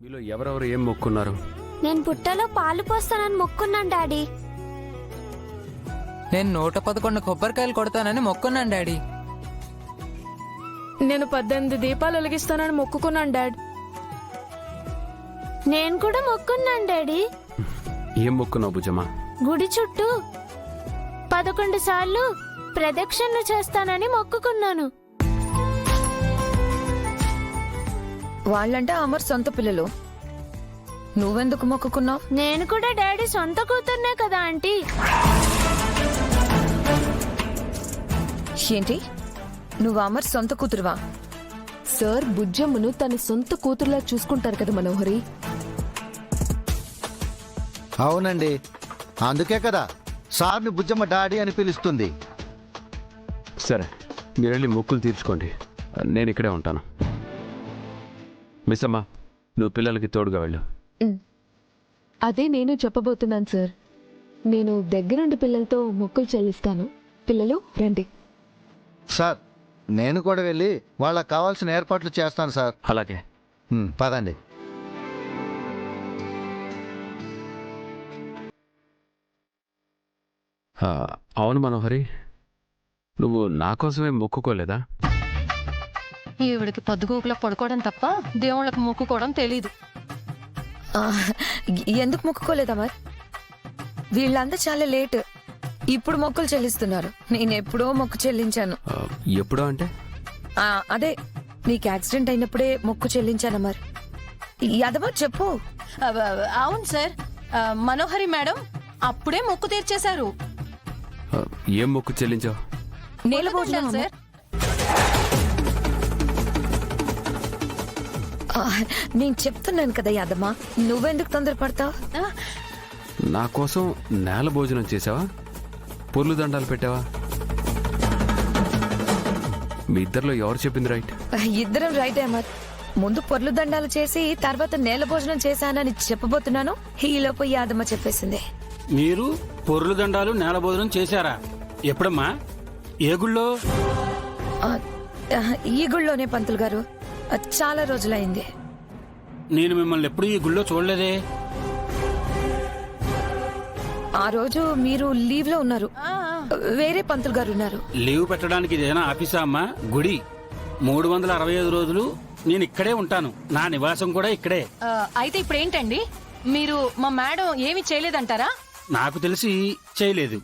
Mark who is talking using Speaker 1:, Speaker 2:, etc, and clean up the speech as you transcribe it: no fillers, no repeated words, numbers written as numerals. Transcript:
Speaker 1: మీలో ఎవరెవరు ఏం మొక్కున్నారు?
Speaker 2: నేను పుట్టలో పాలు పోస్తానని మొక్కున్నాను డాడీ.
Speaker 3: నేను 111 కొబ్బరికాయలు కొడతానని మొక్కున్నాను డాడీ.
Speaker 4: నేను 18 దీపాలు వెలిగిస్తానని మొక్కుకున్నాను డాడ్.
Speaker 2: నేను కూడా మొక్కున్నాను డాడీ.
Speaker 1: ఏం మొక్కున్నావు భుజమా?
Speaker 2: గుడి చుట్టూ 11 సార్లు ప్రదక్షిణలు చేస్తానని మొక్కుకున్నాను.
Speaker 5: వాళ్ళంటే అమర్ సొంత పిల్లలు, నువ్వెందుకు మొక్కుకున్నావు?
Speaker 2: నేను కూడా డాడీ సొంత కూతుర్నే కదా ఆంటీ.
Speaker 5: ఏంటి, నువ్వు అమర్ సొంత కూతురువా?
Speaker 4: సార్ బుజ్జమ్మను తన సొంత కూతురులా చూసుకుంటారు కదా మనోహరి.
Speaker 6: అవునండి, అందుకే కదా సార్ని బుజ్జమ్మ డాడీ అని పిలుస్తుంది.
Speaker 1: సరే, మీరు వెళ్ళి మొక్కులు తీర్చుకోండి, నేను ఇక్కడే ఉంటాను. మిస్ అమ్మా, నువ్వు పిల్లలకి తోడుగా వెళ్ళు.
Speaker 4: అదే నేను చెప్పబోతున్నాను సార్. నేను దగ్గరుండి పిల్లలతో మొక్కులు చెల్లిస్తాను. పిల్లలు రండి.
Speaker 6: సార్, నేను కూడా వెళ్ళి వాళ్ళకి కావాల్సిన ఏర్పాట్లు చేస్తాను సార్.
Speaker 1: అలాగే.
Speaker 6: పదండి.
Speaker 1: అవును మనోహరి, నువ్వు నా కోసమే మొక్కుకోలేదా?
Speaker 7: ఈవిడికి పొద్దుగూకులో పడుకోవడం తప్ప దేవుళ్ళకి మొక్కుకోవడం తెలీదు.
Speaker 5: ఆ, ఎందుకు మొక్కుకోలేదు అమర్? వీళ్ళంతా చాలా లేట్, ఇప్పుడు మొక్కులు చెల్లిస్తున్నారు. నేనెప్పుడో మొక్కు చెల్లించాను.
Speaker 1: ఎప్పుడో అంటే?
Speaker 5: అదే నీకు యాక్సిడెంట్ అయినప్పుడే మొక్కు చెల్లించాను అమర్. యాదవ చెప్పు.
Speaker 7: అవును సార్, మనోహరి మేడం అప్పుడే మొక్కు తీర్చేశారు.
Speaker 1: ఏం మొక్కు చెల్లించావు?
Speaker 5: నేల భోజనం
Speaker 7: సార్.
Speaker 5: నేను చెప్తున్నాను కదా యాదమ్మా, నువ్వెందుకు తొందరపడతావు?
Speaker 1: నా కోసం నేల భోజనం చేసావా? పొర్లు దండాలు పెట్టావా? మీ ఇద్దరిలో ఎవరు చెప్పింది రైట్?
Speaker 5: ఇద్దరం రైట్ అమర్. ముందు పొర్లు దండాలు చేసి తర్వాత నేల భోజనం చేశానని చెప్పబోతున్నాను, ఈలోపు యాదమ్మ చెప్పేసింది.
Speaker 8: మీరు పొర్లు దండాలు నేల భోజనం చేశారా? ఎప్పుడమ్మా? ఏ గుళ్ళో?
Speaker 5: ఈ గుళ్ళోనే పంతులు గారు, చాలా రోజులైంది.
Speaker 8: నేను మిమ్మల్ని ఎప్పుడు ఈ గుళ్ళో చూడలేదే.
Speaker 5: ఆ రోజు మీరు లీవ్ లో ఉన్నారు, వేరే పంతులు గారు ఉన్నారు.
Speaker 8: లీవ్ పెట్టడానికి ఇదేనా ఆఫీసా అమ్మా? గుడి. 365 రోజులు నేను ఇక్కడే ఉంటాను, నా నివాసం కూడా ఇక్కడే.
Speaker 7: అయితే ఇప్పుడు ఏంటండి, మీరు మా మేడం ఏమి చేయలేదంటారా?
Speaker 8: నాకు తెలిసి చేయలేదు.